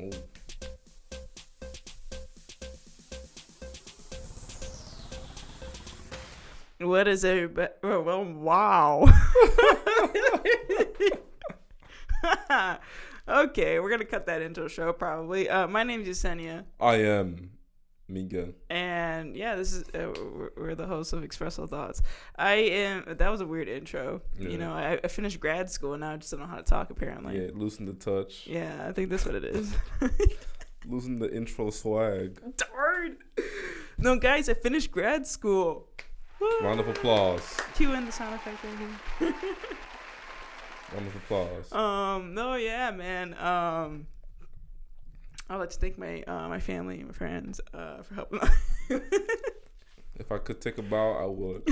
Oh. What is everybody? Oh, well, wow. Okay, we're gonna cut that intro show probably. My name's Yesenia, I am Miguel. and yeah, this is we're the hosts of Expresso Thoughts. I am. That was a weird intro. Yeah. You know, I finished grad school and now I just don't know how to talk. Apparently. Yeah, loosen the touch. Yeah, I think that's what it is. Loosen the intro swag. Darn. No, guys, I finished grad school. Round of applause. Cue in the sound effect right here. Round of applause. No, yeah, man. I'd like to thank my family and my friends for helping. If I could take a bow, I would.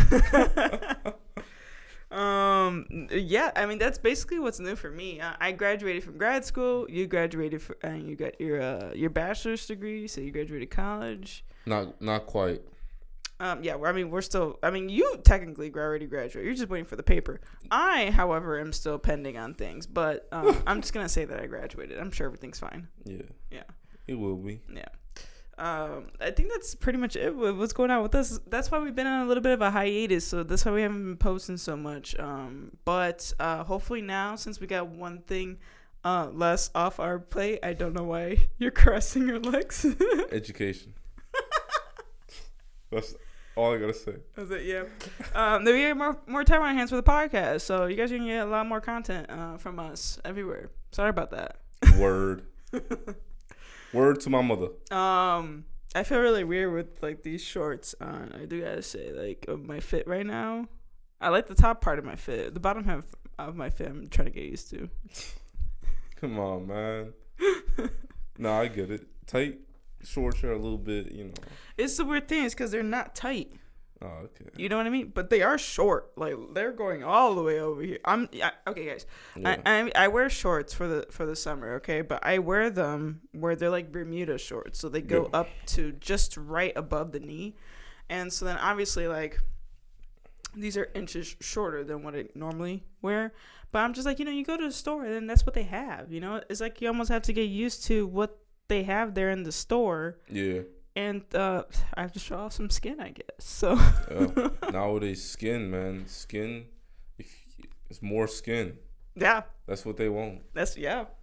Yeah, I mean that's basically what's new for me. I graduated from grad school. You graduated and you got your bachelor's degree, so you graduated college. Not quite. Yeah, we're still. I mean, you technically already graduated. You're just waiting for the paper. I, however, am still pending on things. But I'm just gonna say that I graduated. I'm sure everything's fine. Yeah. Yeah. It will be. Yeah. I think that's pretty much it. What's going on with us? That's why we've been on a little bit of a hiatus. So that's why we haven't been posting so much. But hopefully now, since we got one thing less off our plate, I don't know why you're crossing your legs. Education. That's all I gotta say. That's it, yeah. Then we have more time on our hands for the podcast, so you guys are gonna get a lot more content from us everywhere. Sorry about that. Word. Word to my mother. I feel really weird with like these shorts on. I do gotta say, like my fit right now. I like the top part of my fit. The bottom half of my fit, I'm trying to get used to. Come on, man. Nah, I get it. Tight shorts are a little bit, you know. It's the weird thing is because they're not tight. Oh, okay. You know what I mean? But they are short. Like they're going all the way over here. Okay, guys. Yeah. I wear shorts for the summer. Okay, but I wear them where they're like Bermuda shorts, so they go up to just right above the knee, and so then obviously like these are inches shorter than what I normally wear. But I'm just like, you go to the store and then that's what they have. It's like you almost have to get used to what they have there in the store. Yeah. And I have to show off some skin, I guess. So nowadays, skin, man, it's more skin. Yeah, that's what they want.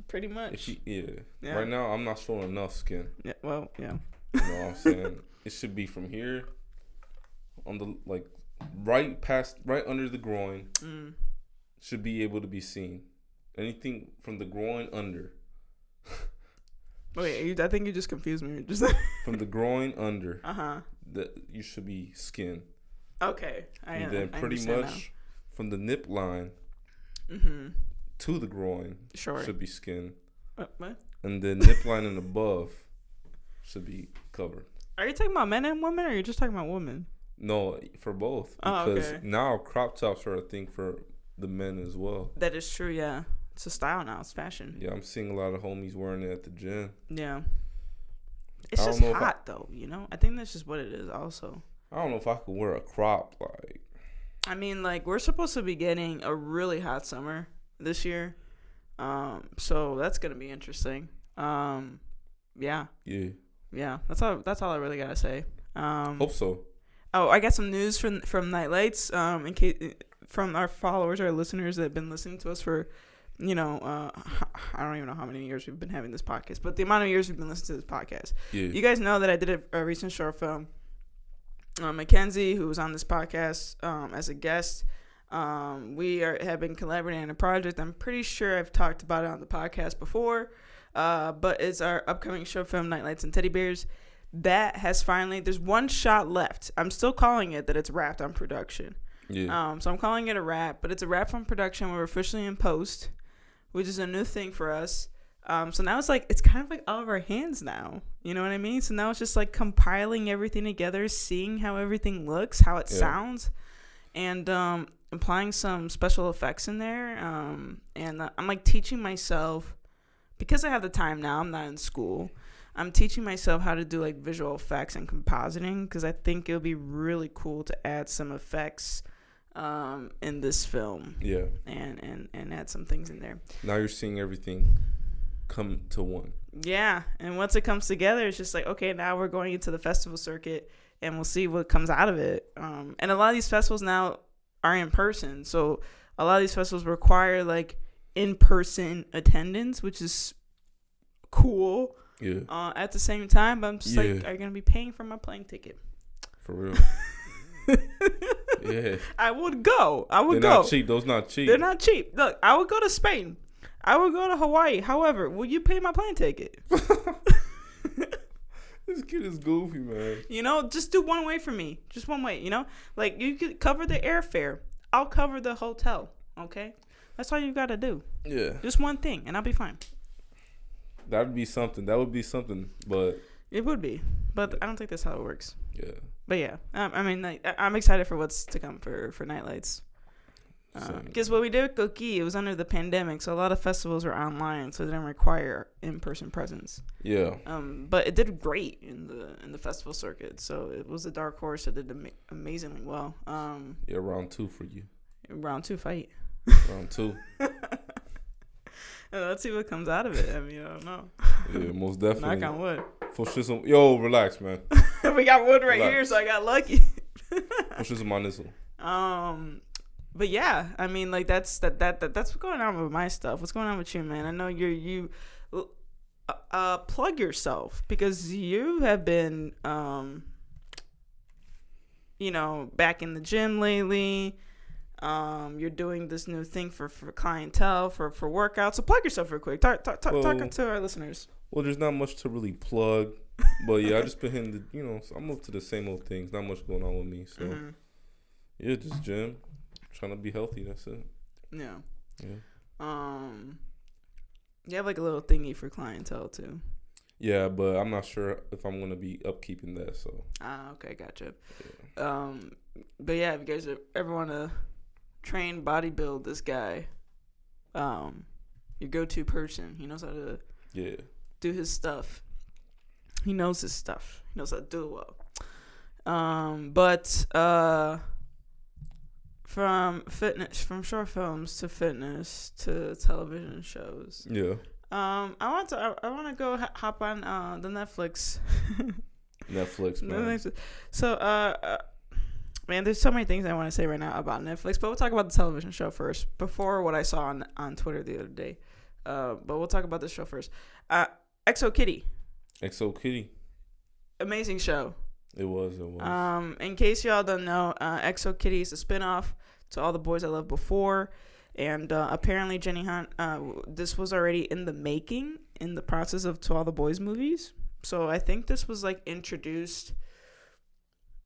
Pretty much. Yeah. Right now, I'm not showing enough skin. Yeah, well, yeah. You know what I'm saying? It should be from here on the right under the groin. Should be able to be seen. Anything from the groin under. Wait, I think you just confused me. Just from the groin under. That you should be skin. Okay, and then pretty much now. From the nip line to the groin should be skin. What? And the nip line and above should be covered. Are you talking about men and women, or are you just talking about women? No, for both. Because now crop tops are a thing for the men as well. That is true. Yeah. It's a style now. It's fashion. Yeah, I'm seeing a lot of homies wearing it at the gym. Yeah. It's just hot, though, I think that's just what it is also. I don't know if I could wear a crop, I mean, we're supposed to be getting a really hot summer this year. So that's going to be interesting. Yeah. Yeah. Yeah, that's all I really got to say. Hope so. Oh, I got some news from Night Lights, in case from our followers, our listeners that have been listening to us for I don't even know how many years we've been having this podcast, but the amount of years we've been listening to this podcast. Yeah. You guys know that I did a recent short film. Mackenzie, who was on this podcast as a guest, have been collaborating on a project. I'm pretty sure I've talked about it on the podcast before, but it's our upcoming short film, Night Lights and Teddy Bears. That has finally, there's one shot left. I'm still calling it that it's wrapped on production. Yeah. So I'm calling it a wrap, but it's a wrap on production. We're officially in post, which is a new thing for us. So now it's kind of like out of our hands now. You know what I mean? So now it's just like compiling everything together, seeing how everything looks, how it sounds, and applying some special effects in there. And I'm teaching myself, because I have the time now, I'm not in school. I'm teaching myself how to do visual effects and compositing, because I think it would be really cool to add some effects in this film. Yeah. And add some things in there. Now you're seeing everything come to one. Yeah, and once it comes together, it's just like, okay, now we're going into the festival circuit, and we'll see what comes out of it. And a lot of these festivals now are in person, so a lot of these festivals require like in-person attendance, which is cool. Yeah. At the same time, I'm just like, are you gonna be paying for my plane ticket? For real. Yeah. I would go. They're not cheap. Those not cheap. They're not cheap. Look, I would go to Spain. I would go to Hawaii. However, will you pay my plane ticket? This kid is goofy, man. You know, just do one way for me. Just one way, you know? Like, you could cover the airfare. I'll cover the hotel, okay? That's all you got to do. Yeah. Just one thing, and I'll be fine. That would be something. But... It would be. But I don't think that's how it works. Yeah. But yeah, I mean, like, I'm excited for what's to come for Nightlights. Because what we did with Koki, it was under the pandemic, so a lot of festivals were online, so they didn't require in-person presence. Yeah. But it did great in the festival circuit, so it was a dark horse that did amazingly well. Yeah, round 2 for you. Round 2 fight. Round 2. Let's see what comes out of it. I mean, I don't know. Yeah, most definitely. Knock on wood. For shizzle. Yo, relax, man. We got wood right here, so I got lucky. For shizzle my nizzle. But yeah, I mean, like that's what's going on with my stuff. What's going on with you, man? I know you plug yourself because you have been back in the gym lately. You're doing this new thing for clientele for workouts. So plug yourself real quick. Talk to our listeners. Well, there's not much to really plug, but yeah, I just been hitting so I'm up to the same old things. Not much going on with me, so yeah, just gym. Trying to be healthy, that's it. Yeah. Yeah. You have like a little thingy for clientele too. Yeah, but I'm not sure if I'm gonna be upkeeping that. So. Okay, gotcha. Yeah. But yeah, if you guys ever want to train bodybuild this guy, your go-to person. He knows how to do his stuff. He knows his stuff. He knows how to do it well. But from short films to fitness to television shows. Yeah. I want to go hop on the Netflix. Netflix, man. So man, there's so many things I want to say right now about Netflix, but we'll talk about the television show first before what I saw on Twitter the other day. But we'll talk about this show first. Exo Kitty. Amazing show. It was. In case y'all don't know, Exo Kitty is a spinoff to All the Boys I Loved Before, and apparently Jenny Han, this was already in the making, in the process of To All the Boys movies. So I think this was like introduced,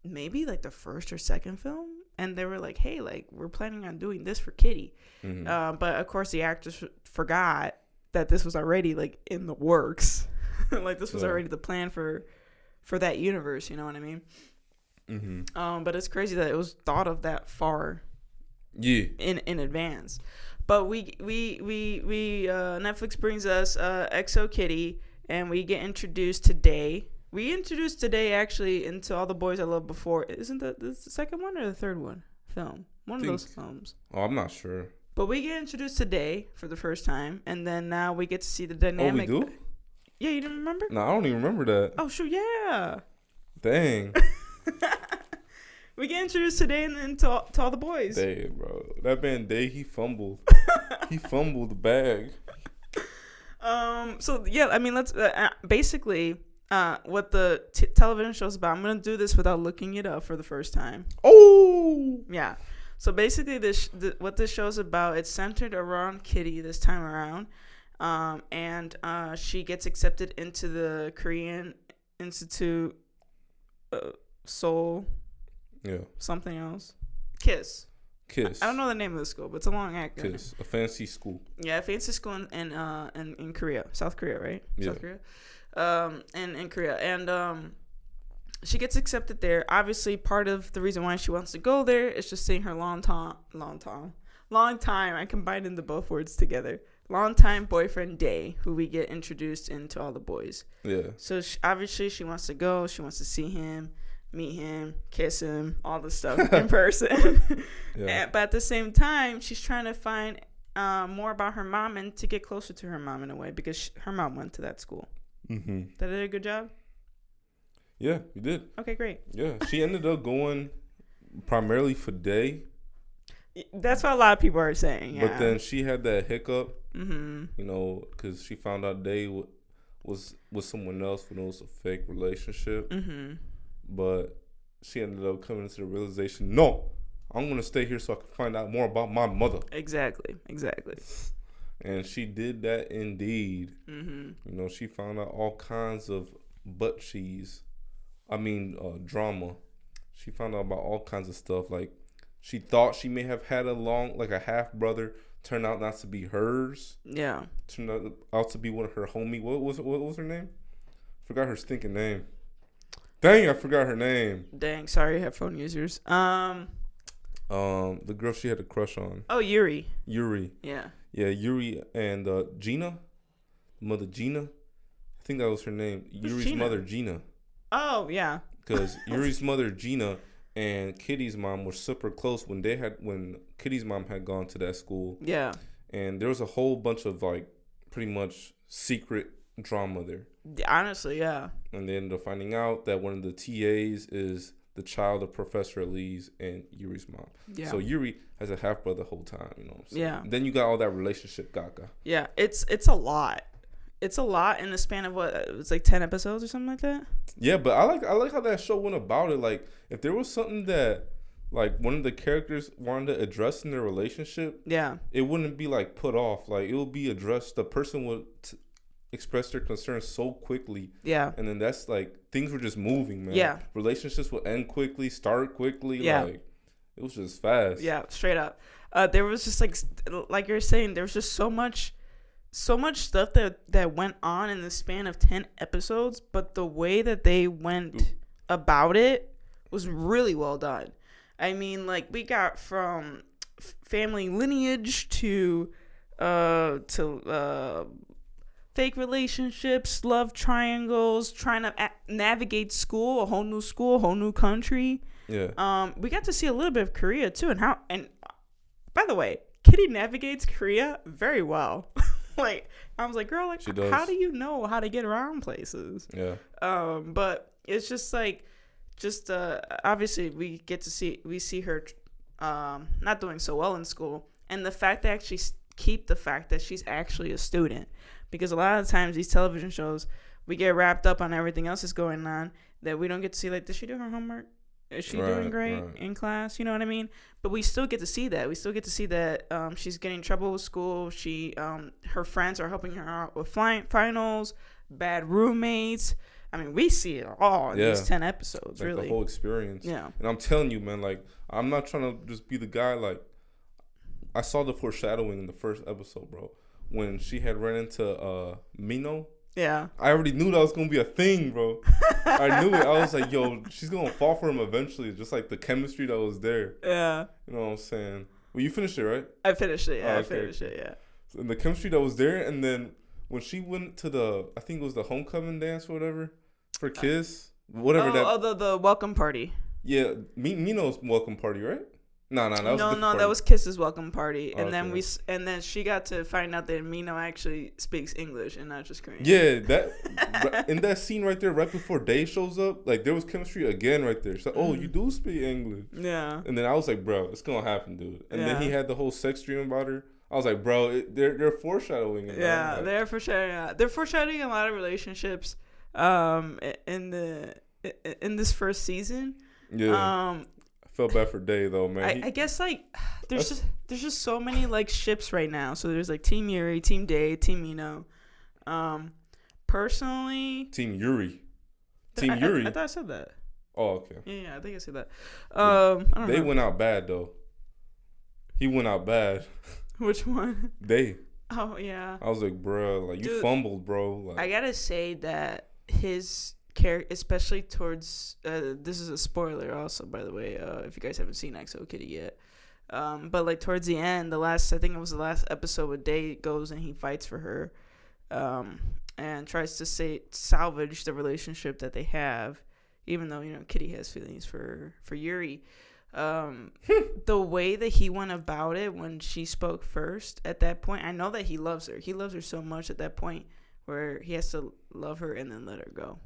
maybe like the first or second film, and they were like, "Hey, like we're planning on doing this for Kitty," but of course the actors forgot that this was already like in the works, like this was already the plan for that universe, you know what I mean? But it's crazy that it was thought of that far, in advance. But we Netflix brings us Exo Kitty, and we get introduced today. We introduced today actually into All the Boys I Loved Before. Isn't that the second one or the third one film? One of those films. Oh, I'm not sure. But we get introduced today for the first time, and then now we get to see the dynamic. Oh, we do? Yeah, you didn't remember? No, I don't even remember that. Oh, shoot, yeah. Dang. We get introduced today and to all the boys. Dang, bro. That man, he fumbled. He fumbled the bag. So, yeah, I mean, let's basically what the television show's about. I'm going to do this without looking it up for the first time. Oh! Yeah. So, basically, what this show's about, it's centered around Kitty this time around. And she gets accepted into the Korean Institute Seoul. Yeah. Something else. Kiss. I don't know the name of the school, but it's a long acronym. Kiss. A fancy school. Yeah, a fancy school in Korea. South Korea, right? Yeah. South Korea. In Korea. And she gets accepted there. Obviously, part of the reason why she wants to go there is just seeing her long time. I combined both words together. Longtime boyfriend Day, who we get introduced into All the Boys. Yeah. So obviously she wants to go. She wants to see him, meet him, kiss him, all the stuff in person. Yeah. But at the same time, she's trying to find more about her mom and to get closer to her mom in a way because her mom went to that school. Mm-hmm. Did I do a good job? Yeah, you did. Okay, great. Yeah, she ended up going primarily for Day. That's what a lot of people are saying. Yeah. But then she had that hiccup, you know, because she found out Day was with someone else when it was a fake relationship. Mm-hmm. But she ended up coming to the realization, no, I'm going to stay here so I can find out more about my mother. Exactly. And she did that indeed. Mm-hmm. You know, she found out all kinds of drama. She found out about all kinds of stuff. Like, she thought she may have had a half brother, turned out not to be hers. Yeah. Turned out to be one of her homie. What was her name? Forgot her stinking name. Dang, I forgot her name. Dang, sorry, headphone users. The girl she had a crush on. Oh, Yuri. Yeah. Yeah, Yuri and Gina. Mother Gina. I think that was her name. Who's Yuri's Gina? Mother Gina. Oh, yeah. Because Yuri's mother Gina and Kitty's mom were super close when Kitty's mom had gone to that school. Yeah. And there was a whole bunch of like pretty much secret drama there. Honestly, yeah. And they ended up finding out that one of the TAs is the child of Professor Elise and Yuri's mom. Yeah. So Yuri has a half brother the whole time, you know what I'm saying? Yeah. Then you got all that relationship gaga. Yeah, it's a lot. It's a lot in the span of it's like 10 episodes or something like that. Yeah, but I like how that show went about it. Like, if there was something that like one of the characters wanted to address in their relationship, yeah, it wouldn't be like put off. Like, it would be addressed. The person would express their concerns so quickly. Yeah. And then that's like things were just moving, man. Yeah. Relationships would end quickly, start quickly. Yeah. Like, it was just fast. Yeah, straight up. There was just like you're saying, there was just so much stuff that went on in the span of 10 episodes, but the way that they went about it was really well done. I mean, like, we got from family lineage to fake relationships, love triangles, trying to navigate school, a whole new country. Yeah. We got to see a little bit of Korea too, and by the way, Kitty navigates Korea very well. Like, I was like, girl, like, how do you know how to get around places? Yeah. But it's just like, obviously we see her not doing so well in school, and the fact that actually keep the fact that she's actually a student, because a lot of times these television shows, we get wrapped up on everything else that's going on that we don't get to see, like, does she do her homework? Is she doing great in class? You know what I mean? But we still get to see that. We still get to see that she's getting in trouble with school. She, her friends are helping her out with finals, bad roommates. I mean, we see it all in these 10 episodes, like, really. The whole experience. Yeah. And I'm telling you, man, like, I'm not trying to just be the guy. Like, I saw the foreshadowing in the first episode, bro. When she had run into Mino. Yeah. I already knew that was going to be a thing, bro. I knew it. I was like, yo, she's going to fall for him eventually. Just like the chemistry that was there. Yeah. You know what I'm saying? Well, you finished it, right? I finished it, yeah. I finished it, yeah. And the chemistry that was there, and then when she went to I think it was the homecoming dance or whatever, for Kiss. Whatever the welcome party. Yeah. Mino's welcome party, right? No, that was Kiss's welcome party, and then she got to find out that Mino actually speaks English and not just Korean. Yeah, that in that scene right there, right before Day shows up, like, there was chemistry again right there. She's like, "Oh, you do speak English." Yeah. And then I was like, "Bro, it's gonna happen, dude." And then he had the whole sex dream about her. I was like, "Bro, they're foreshadowing it." Yeah, like, they're foreshadowing. They're foreshadowing a lot of relationships, in this first season. Yeah. Felt bad for Day though, man. I guess, like, there's just so many, like, ships right now. So there's, like, Team Yuri, Team Day, Team Mino. Personally, Team Yuri. Yuri. I thought I said that. Oh, okay. Yeah, I think I said that. I don't know. Went out bad though. He went out bad. Which one? Day. Oh yeah. I was like, bro, like, you fumbled, bro. Like, I gotta say that his character, especially towards this is a spoiler also, by the way, if you guys haven't seen XO Kitty yet, but, like, towards the end, I think it was the last episode where Day goes and he fights for her, and tries to salvage the relationship that they have, even though, you know, Kitty has feelings for Yuri. the way that he went about it when she spoke first at that point, I know that he loves her. He loves her so much at that point where he has to love her and then let her go.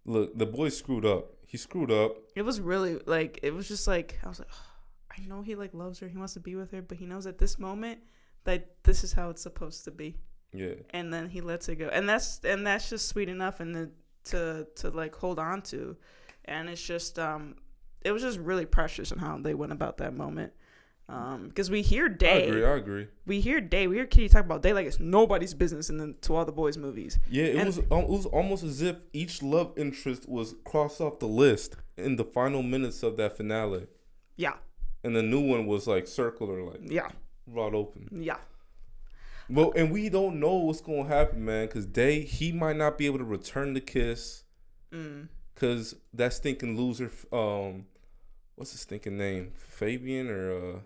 Look, the boy screwed up. He screwed up. It was really like, it was just like, I was like, oh, I know he like loves her. He wants to be with her, but he knows at this moment that this is how it's supposed to be. Yeah. And then he lets it go. And that's just sweet enough and to like hold on to. And it's just, it was just really precious in how they went about that moment. Because we hear Day. I agree. We hear Day. We hear Kitty talk about Day like it's nobody's business in the To All the Boys movies. Yeah, it was almost as if each love interest was crossed off the list in the final minutes of that finale. Yeah. And the new one was like circular, like wide open. Yeah. Well, and we don't know what's going to happen, man, because Day, he might not be able to return the kiss. Because that stinking loser, what's his stinking name? Fabian or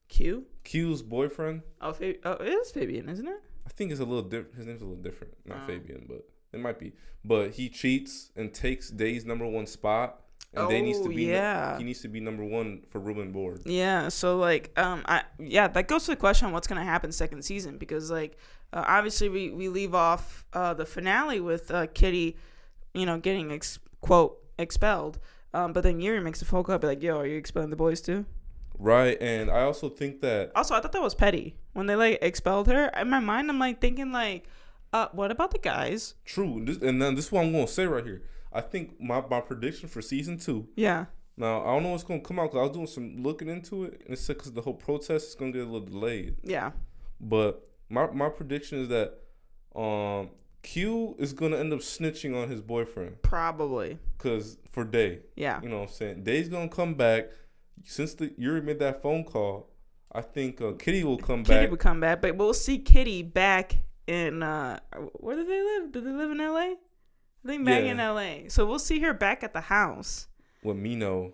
Q? Q's boyfriend? Oh, it is Fabian, isn't it? I think it's a little different. His name's a little different. Not Fabian, but it might be. But he cheats and takes Day's number one spot. And Day needs to be he needs to be number one for room and board. Yeah, so like that goes to the question on what's gonna happen second season, because like obviously we leave off the finale with Kitty, getting quote expelled. But then Yuri makes a phone call, be like, yo, are you expelling the boys too? Right, and I also think that... Also, I thought that was petty. When they, like, expelled her, in my mind, I'm, like, thinking, like, what about the guys? True, and then this is what I'm going to say right here. I think my prediction for season 2... Yeah. Now, I don't know what's going to come out, because I was doing some looking into it, and it said because the whole protest is going to get a little delayed. Yeah. But my prediction is that Q is going to end up snitching on his boyfriend. Probably. Because for Day. Yeah. You know what I'm saying? Day's going to come back. Since Yuri made that phone call, I think Kitty will come back. Kitty will come back, but we'll see Kitty back in, where do they live? Do they live in L.A.? I think back in L.A. So we'll see her back at the house. With Mino.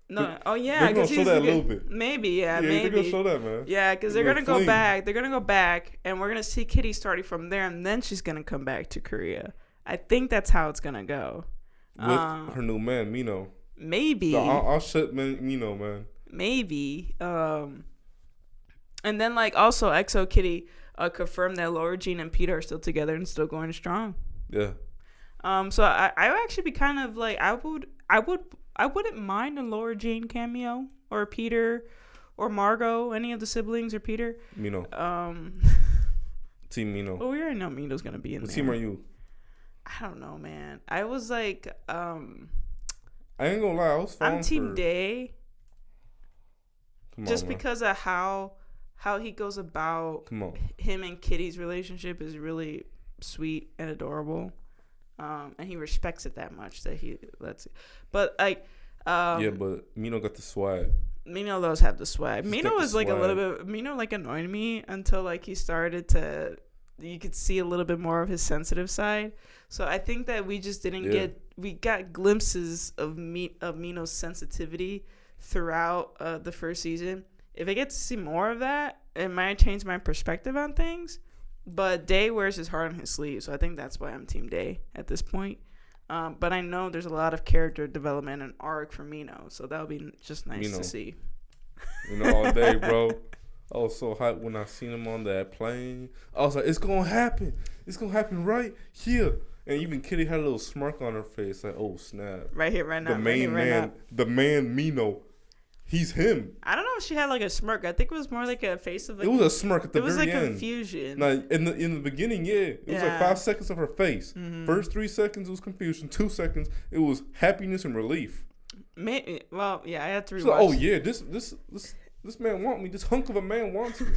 No, oh yeah. They're going to show that a little bit. Maybe, maybe. They're going to show that, man. Yeah, because they're going to go back. They're going to go back, and we're going to see Kitty starting from there, and then she's going to come back to Korea. I think that's how it's going to go. With her new man, Mino. Maybe. So I'll shut Mino, man. Maybe. And then, like, also EXO Kitty confirmed that Laura Jean and Peter are still together and still going strong. Yeah. So I would actually be kind of like, I wouldn't mind a Laura Jean cameo or Peter or Margot, any of the siblings or Peter. Mino. Team Mino. Well, we already know Mino's gonna be in there. What team are you? I don't know, man. I was like, I ain't gonna lie, I was falling I'm Team Day. Just because of how he goes about him and Kitty's relationship is really sweet and adorable. And he respects it that much that he lets it. But like but Mino got the swag. Mino does have the swag. Mino was like a little bit annoyed me until like he started to, you could see a little bit more of his sensitive side. So I think that we just didn't we got glimpses of Mino's sensitivity throughout the first season. If I get to see more of that, it might change my perspective on things. But Day wears his heart on his sleeve, so I think that's why I'm Team Day at this point. But I know there's a lot of character development and arc for Mino, so that'll be just nice to see. All day, bro. I was so hyped when I seen him on that plane. I was like, it's going to happen. It's going to happen right here. And even Kitty had a little smirk on her face, like, oh, snap. Right here, right now. The man Mino. He's him. I don't know if she had like a smirk. I think it was more like a face of like... It was a smirk at the very end. It was like confusion. Like in the beginning, It was like 5 seconds of her face. Mm-hmm. First 3 seconds, it was confusion. 2 seconds, it was happiness and relief. I had to rewatch. She's like, oh, yeah, this man want me. This hunk of a man wants me.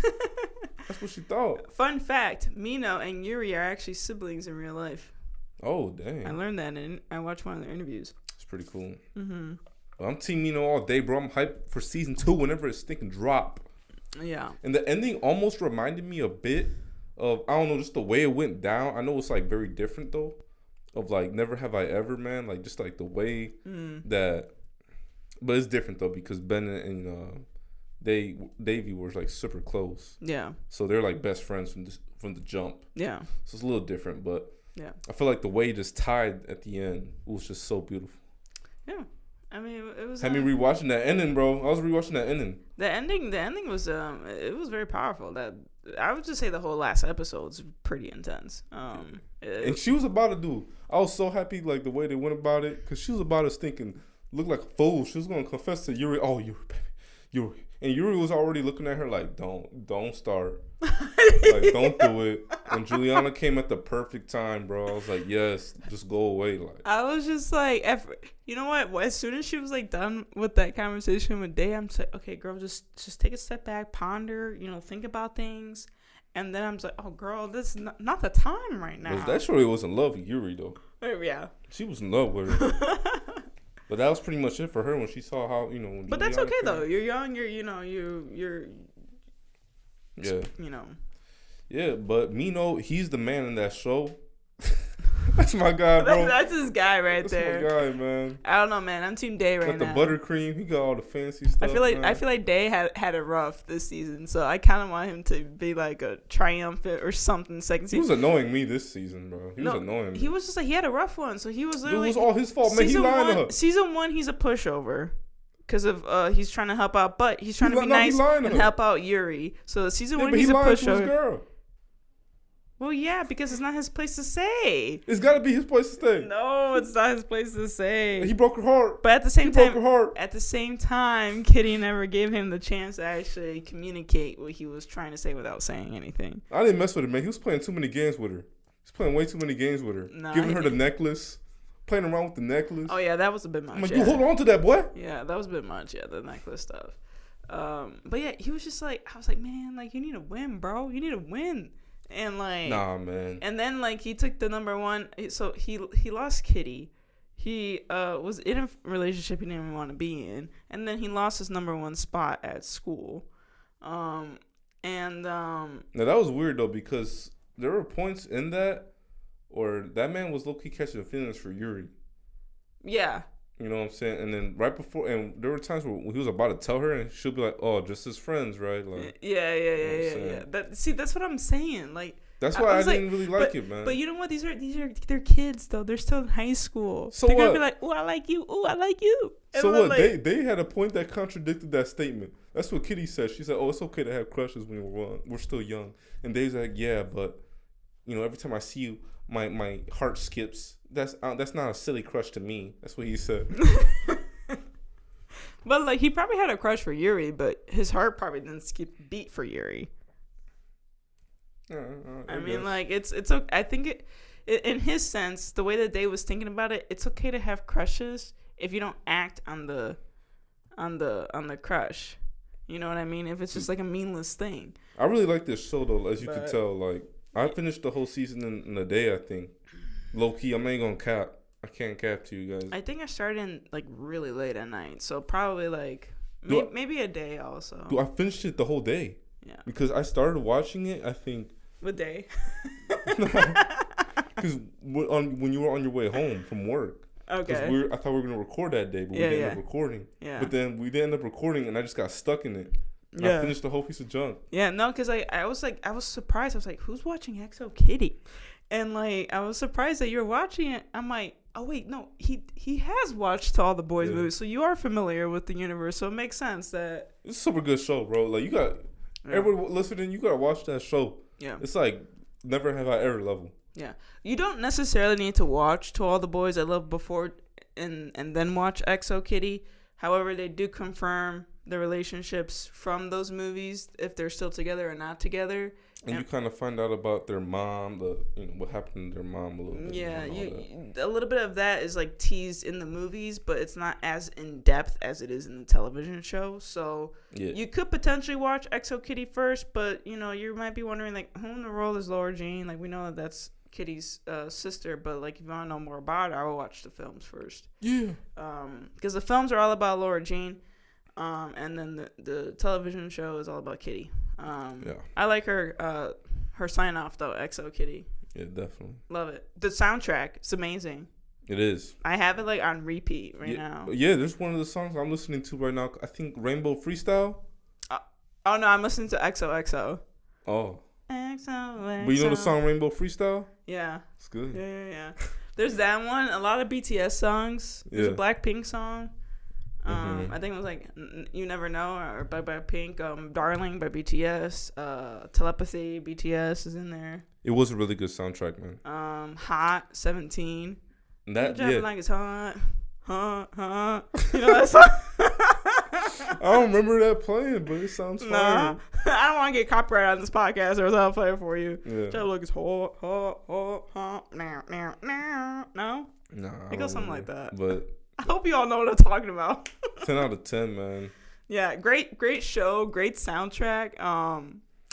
That's what she thought. Fun fact, Mino and Yuri are actually siblings in real life. Oh, dang. I learned that and I watched one of their interviews. It's pretty cool. Mm-hmm. I'm Team Mino all day, bro. I'm hyped for season 2 whenever it's stinking drop. Yeah. And the ending almost reminded me a bit of, I don't know, just the way it went down. I know it's like very different though. Of like Never Have I Ever, man. Like just like the way that, but it's different though because Ben and Davey were like super close. Yeah. So they're like best friends from the jump. Yeah. So it's a little different, but yeah. I feel like the way it just tied at the end was just so beautiful. Yeah. I mean, it was. Had me rewatching that ending, bro. I was rewatching that ending. The ending was it was very powerful. That I would just say the whole last episode's pretty intense. And she was about to do. I was so happy like the way they went about it, because she was about to stinking look like a fool. She was gonna confess to Yuri. Oh, Yuri, baby, Yuri. And Yuri was already looking at her like, don't start. Like, don't do it. And Juliana came at the perfect time, bro. I was like, yes, just go away. Like, I was just like, you know what? As soon as she was like done with that conversation with Day, I'm just like, okay, girl, just take a step back, ponder, think about things. And then I'm just like, oh, girl, this is not the time right now. that surely was in love with Yuri, though. Yeah. She was in love with her. But that was pretty much it for her when she saw how, when But that's okay, came. though. You're young. You're Yeah. Yeah, but Mino, he's the man in that show. That's my guy, bro. That's his guy right that's there. That's my guy, man. I don't know, man. I'm Team Day right Got now. the buttercream. He got all the fancy stuff. I feel like Day had it rough this season, so I kind of want him to be like a triumphant or something second season. He was annoying me this season, bro. He was annoying me. He was just like, he had a rough one, so he was literally. It was all his fault, man. He lied to her. Season 1, he's a pushover. Because of he's trying to help out, but he's trying to be nice and help out Yuri. So season 1, he's a pushover. To his girl. Well, yeah, because it's not his place to say. It's got to be his place to stay. No, it's not his place to say. He broke her heart. But at the same time, Kitty never gave him the chance to actually communicate what he was trying to say without saying anything. I didn't mess with him, man. He was playing too many games with her. He's playing way too many games with her. Nah, giving her the necklace. Playing around with the necklace. Oh, yeah, that was a bit much. I'm like, you hold on to that, boy. Yeah, that was a bit much, the necklace stuff. But yeah, he was just like, I was like, man, like, you need to win, bro. You need to win. And like, nah, man. And then like he took the number one. So he lost Kitty. He was in a relationship he didn't even want to be in, and then he lost his number one spot at school. Now that was weird though, because there were points in that, or that man was low key catching feelings for Yuri. Yeah. You know what I'm saying? And then right before, and there were times where he was about to tell her, and she'll be like, "Oh, just as friends, right?" Like, yeah. That's what I'm saying. Like, that's why I didn't really like it, man. But you know what? They're kids though. They're still in high school. So they're what? Gonna be like, "Oh, I like you. Oh, I like you." And so what? Like, they had a point that contradicted that statement. That's what Kitty said. She said, "Oh, it's okay to have crushes when we're still young." And Dave's like, "Yeah, but every time I see you, my heart skips. That's not a silly crush to me." That's what he said. But like, he probably had a crush for Yuri, but his heart probably didn't skip beat for Yuri. I mean, like, it's okay. I think it in his sense, the way that Dave was thinking about it, it's okay to have crushes if you don't act on the crush. You know what I mean? If it's just like a meaningless thing. I really like this show though, as you can tell. Like, I finished the whole season in a day, I think. Low key, I'm not even gonna cap. I can't cap to you guys. I think I started like really late at night, so probably like maybe a day also. Dude, I finished it the whole day. Yeah. Because I started watching it, I think. What day? Because when you were on your way home from work. Okay. I thought we were gonna record that day, but we didn't end up recording. Yeah. But then we didn't end up recording, and I just got stuck in it. Yeah. I finished the whole piece of junk. Yeah, no, because I was surprised. I was like, who's watching XO Kitty? And like, I was surprised that you're watching it. I'm like, oh wait, no, he has watched all the boys movies, so you are familiar with the universe. So it makes sense that it's a super good show, bro. Like, you got everybody listening, you gotta watch that show. Yeah, it's like Never Have I Ever level. Yeah, you don't necessarily need to watch To All the Boys I Love Before and then watch XO Kitty. However, they do confirm the relationships from those movies, if they're still together or not together. And you kind of find out about their mom, what happened to their mom a little bit. Yeah, a little bit of that is like teased in the movies, but it's not as in depth as it is in the television show. So you could potentially watch XO Kitty first, but you might be wondering like, who in the world is Laura Jean? Like, we know that that's Kitty's sister, but like, if you want to know more about it, I will watch the films first. Yeah. Because the films are all about Laura Jean, and then the television show is all about Kitty. I like her sign off though, XO Kitty. Yeah, definitely. Love it. The soundtrack, it's amazing. It is. I have it like on repeat now. Yeah, there's one of the songs I'm listening to right now. I think Rainbow Freestyle. Oh no, I'm listening to XOXO. Oh. XOXO. But you know the song Rainbow Freestyle? Yeah. It's good. Yeah. There's that one. A lot of BTS songs. There's a Blackpink song. I think it was like You Never Know or by Pink. Darling by BTS. Telepathy, BTS is in there. It was a really good soundtrack, man. Hot 17. That yeah. Like it's hot. You know that song? I don't remember that playing, but it sounds fire. Nah, I don't want to get copyrighted on this podcast, or else I'll play it for you. Yeah. Try to look, it's hot. No. Nah, It goes something like that. But I hope you all know what I'm talking about. 10 out of 10, man. Yeah, great show, great soundtrack.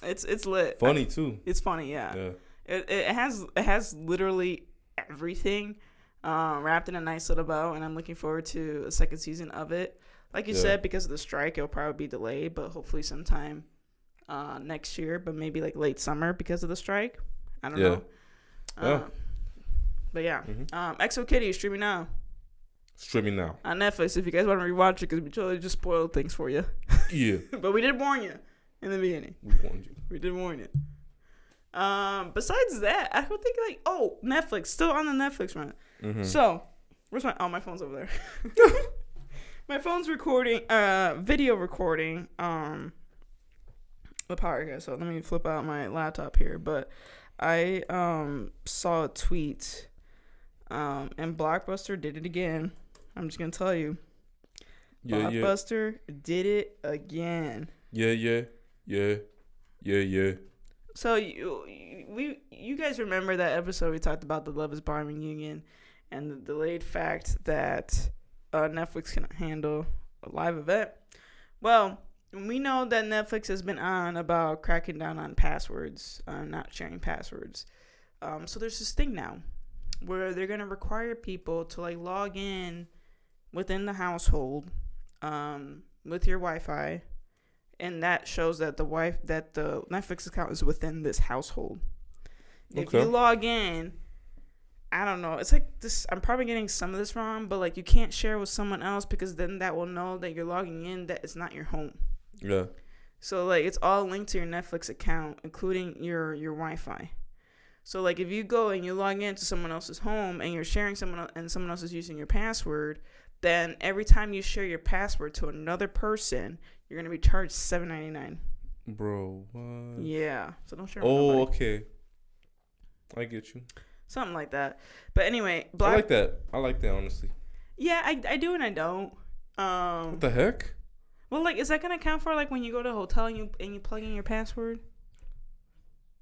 It's lit. Funny too. It's funny, yeah. It has literally everything wrapped in a nice little bow, and I'm looking forward to a second season of it. Like you said, because of the strike, it'll probably be delayed, but hopefully sometime next year, but maybe like late summer because of the strike. I don't know. But yeah, XO Kitty is streaming now. Streaming now on Netflix. If you guys want to rewatch it, because we totally just spoiled things for you. Yeah. But we did warn you in the beginning. We warned you. We did warn you. Besides that, I don't think Netflix, still on the Netflix run. Mm-hmm. So, where's my phone's over there. My phone's recording, video recording, the podcast. So let me flip out my laptop here. But I saw a tweet, and Blockbuster did it again. I'm just gonna tell you. Blockbuster did it again. Yeah. So you guys remember that episode we talked about the Love Is Blind reunion and the delayed fact that Netflix cannot handle a live event? Well, we know that Netflix has been on about cracking down on passwords, not sharing passwords. So there's this thing now where they're gonna require people to log in within the household with your Wi-Fi. And that shows that the Netflix account is within this household. If you log in, I don't know. It's like this. I'm probably getting some of this wrong, but you can't share with someone else because then that will know that you're logging in, that it's not your home. Yeah. So it's all linked to your Netflix account, including your Wi-Fi. So if you go and you log into someone else's home and you're sharing and someone else is using your password, then every time you share your password to another person, you're gonna be charged $7.99. Bro, what? Yeah. So don't share. Oh, okay. I get you. Something like that. But anyway, I like that. Honestly. Yeah, I do and I don't. What the heck? Well, is that gonna count for when you go to a hotel and you plug in your password?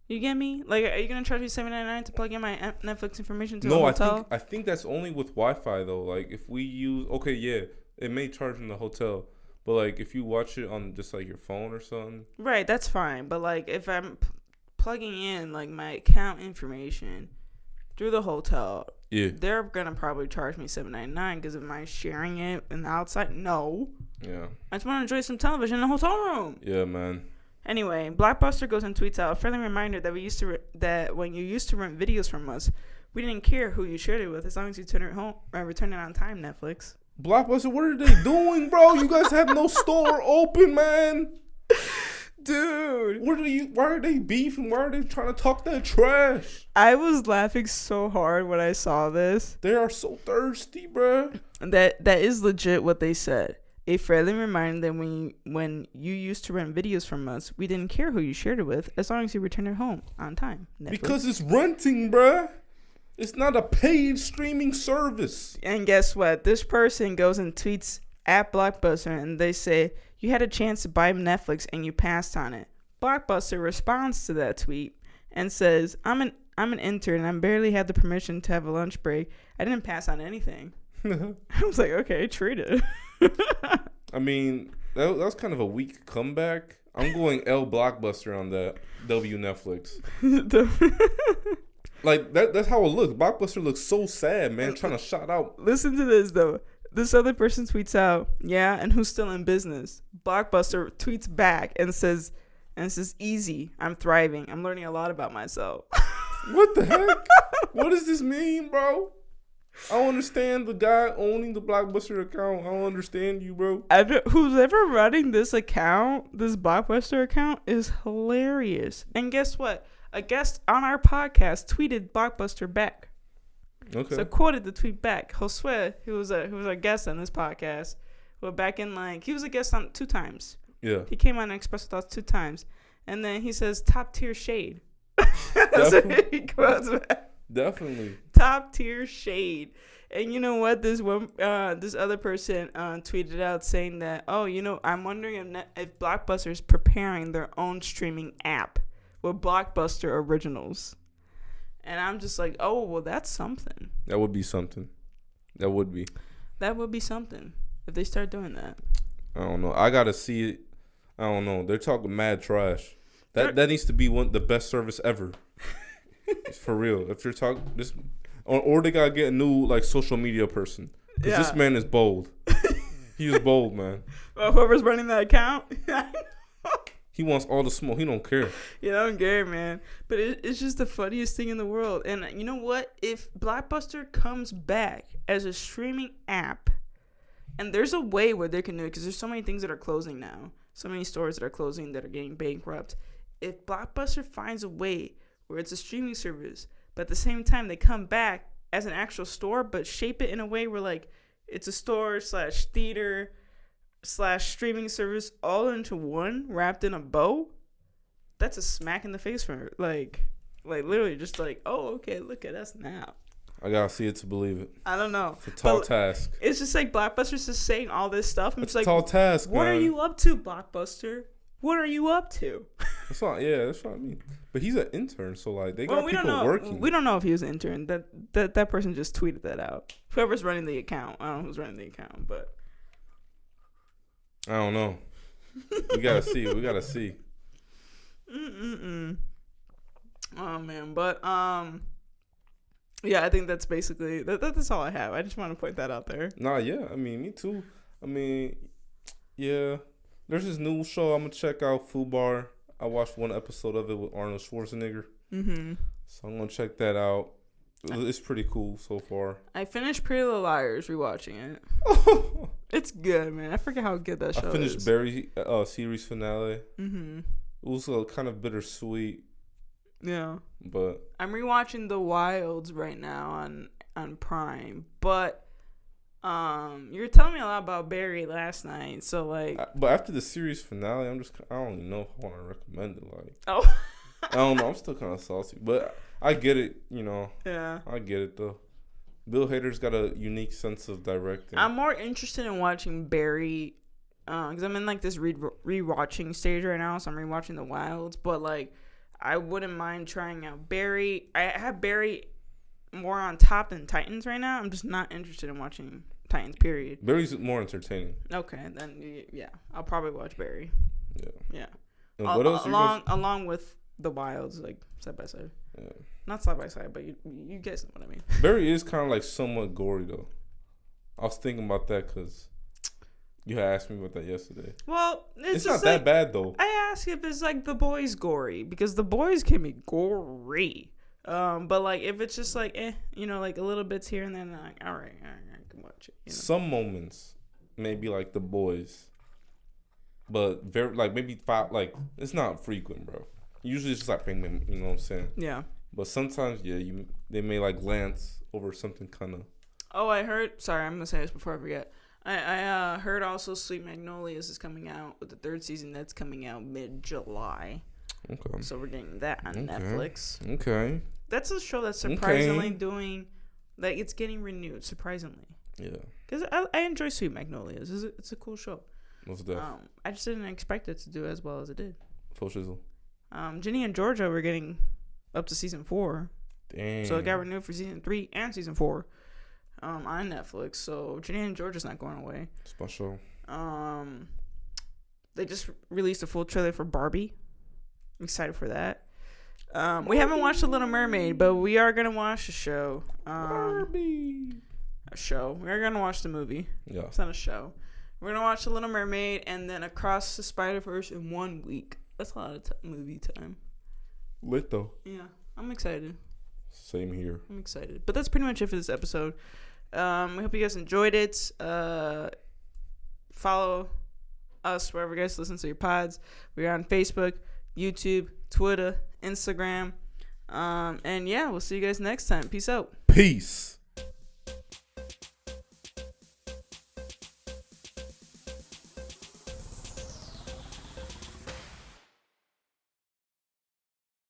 You get me? Are you gonna charge me $7.99 to plug in my Netflix information to a hotel? No, I think that's only with Wi-Fi though. If we use, it may charge in the hotel, but if you watch it on just your phone or something, right? That's fine. But if I'm plugging in my account information through the hotel, they're gonna probably charge me $7.99 because am I sharing it in the outside? No. Yeah. I just want to enjoy some television in the hotel room. Yeah, man. Anyway, Blockbuster goes and tweets out a friendly reminder that when you used to rent videos from us, we didn't care who you shared it with as long as you return it on time. Netflix. Blockbuster, what are they doing, bro? You guys have no store open, man. Dude, why are they beefing? Why are they trying to talk that trash? I was laughing so hard when I saw this. They are so thirsty, bro. That is legit what they said. A friendly reminder that when you used to rent videos from us, we didn't care who you shared it with as long as you returned it home on time. Netflix. Because it's renting, bruh. It's not a paid streaming service. And guess what? This person goes and tweets at Blockbuster and they say, you had a chance to buy Netflix and you passed on it. Blockbuster responds to that tweet and says, I'm an intern and I barely had the permission to have a lunch break. I didn't pass on anything. I was like, okay, treat it. I mean, that was kind of a weak comeback. I'm going L Blockbuster on that. W Netflix. That's how it looks. Blockbuster looks so sad, man, trying to shout out. Listen to this, though. This other person tweets out, yeah, and who's still in business? Blockbuster tweets back and says, easy, I'm thriving. I'm learning a lot about myself. What the heck? What does this mean, bro? I don't understand the guy owning the Blockbuster account. I don't understand you, bro. Who's ever running this account, this Blockbuster account, is hilarious. And guess what? A guest on our podcast tweeted Blockbuster back. Okay. So quoted the tweet back. Josue, who was a guest on this podcast, But back in he was a guest on 2 times. Yeah. He came on Expresso Thoughts 2 times, and then he says top tier shade. That's what he quotes. Definitely. Top tier shade. And you know what? This other person tweeted out saying that, I'm wondering if Blockbuster is preparing their own streaming app with Blockbuster originals. And I'm just like, oh, well, that's something. That would be something. That would be. That would be something if they start doing that. I don't know. I gotta see it. I don't know. They're talking mad trash. That needs to be the best service ever. For real. If you're talking this, or they gotta get a new social media person. Yeah. This man is bold. He is bold, man. Well, whoever's running that account. He wants all the smoke. He don't care. Yeah, I don't care, man. But it's just the funniest thing in the world. And you know what? If Blockbuster comes back as a streaming app, and there's a way where they can do it, because there's so many things that are closing now. So many stores that are closing that are getting bankrupt. If Blockbuster finds a way where it's a streaming service, but at the same time they come back as an actual store, but shape it in a way where it's a store / theater / streaming service all into one, wrapped in a bow, that's a smack in the face for her. Literally just oh, okay, look at us now. I gotta see it to believe it. I don't know. It's a tall task. It's just Blockbuster's just saying all this stuff. It's a tall task, what man. Are you up to, Blockbuster? What are you up to? That's what I mean. But he's an intern, so they got people working. We don't know if he was an intern. That person just tweeted that out. Whoever's running the account. I don't know who's running the account, but I don't know. We gotta see. Oh man, but yeah, I think that's basically that's all I have. I just want to point that out there. Nah, yeah. I mean, me too. I mean, yeah. There's this new show I'm gonna check out, Fubar. I watched 1 episode of it with Arnold Schwarzenegger. Mm-hmm. So I'm gonna check that out. It's pretty cool so far. I finished Pretty Little Liars, rewatching it. It's good, man. I forget how good that show is. I finished Barry series finale. Mm-hmm. It was kind of bittersweet. Yeah. But I'm rewatching The Wilds right now on Prime, but you were telling me a lot about Barry last night, so but after the series finale, I don't even know if I want to recommend it. Oh. I don't know. I'm still kind of salty, but I get it. Yeah. I get it though. Bill Hader's got a unique sense of directing. I'm more interested in watching Barry, because I'm in this rewatching stage right now, so I'm rewatching The Wilds. But I wouldn't mind trying out Barry. I have Barry more on top than Titans right now. I'm just not interested in watching Titans, period. Barry's more entertaining. Okay, then yeah, I'll probably watch Barry. Yeah. And what else? Along with The Wilds, side by side. Yeah. Not side by side, but you guys know what I mean. Barry is kind of somewhat gory though. I was thinking about that because you had asked me about that yesterday. Well, it's not that bad though. I asked if it's The Boys gory, because The Boys can be gory. But if it's just a little bits here and then, all right, I can watch it. Some moments may be The Boys, but very maybe 5. It's not frequent, bro. Usually it's just bang, bang, you know what I'm saying? Yeah. But sometimes, yeah, they may glance over something kind of. Oh, I heard. Sorry, I'm gonna say this before I forget. I heard also Sweet Magnolias is coming out with the 3rd season. That's coming out mid-July. Okay. So we're getting that on Netflix. Okay. That's a show that's surprisingly doing, it's getting renewed, surprisingly. Yeah. Because I enjoy Sweet Magnolias. It's a cool show. What's that? I just didn't expect it to do as well as it did. Full shizzle. Ginny and Georgia were getting up to season 4. Damn. So it got renewed for season 3 and season 4 on Netflix. So Ginny and Georgia's not going away. Special. They just released a full trailer for Barbie. I'm excited for that. We haven't watched The Little Mermaid, but we are gonna watch the show. Barbie. A show. We are gonna watch the movie. Yeah. It's not a show. We're gonna watch The Little Mermaid and then Across the Spider-Verse in 1 week. That's a lot of movie time. Lit though. Yeah, I'm excited. Same here. I'm excited. But that's pretty much it for this episode. We hope you guys enjoyed it. Follow us wherever you guys listen to your pods. We're on Facebook, YouTube, Twitter, Instagram. And yeah, we'll see you guys next time. Peace out. Peace.